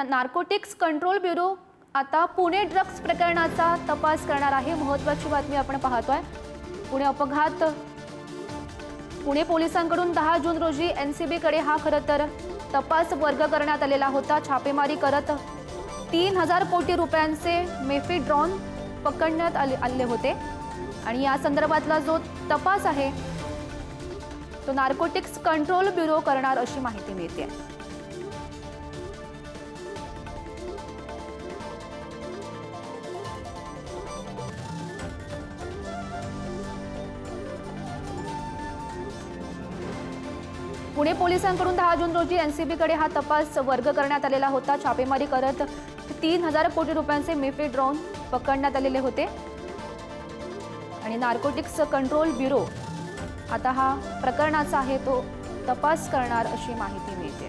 Narcotics control bureau आता Pune drugs प्रकरणाचा तपास करणार आहे। महत्त्वाची बातमी आपण पाहतोय। पुणे अपघात पुणे पोलिसांकडून 10 जून रोजी एनसीबी कडे हा खरं तर तपास वर्ग करण्यात आलेला होता। छापेमारी करत 3000 कोटी रुपयांचे मेफेड्रॉन पकडण्यात आले होते आणि या संदर्भातला जो तपास आहे तो नार्कोटिक्स कंट्रोल ब्युरो करणार अशी माहिती मिळते। पुणे पोलिसांकडून 10 जून रोजी एनसीबी कडे हा तपास वर्ग करण्यात आलेला होता। छापेमारी करत 3000 कोटी रुपयांचे मेफेड्रॉन पकडण्यात आलेले होते आणि नार्कोटिक्स कंट्रोल ब्युरो आता हा प्रकरणाचा आहे तो तपास करणार अशी माहिती मिळते।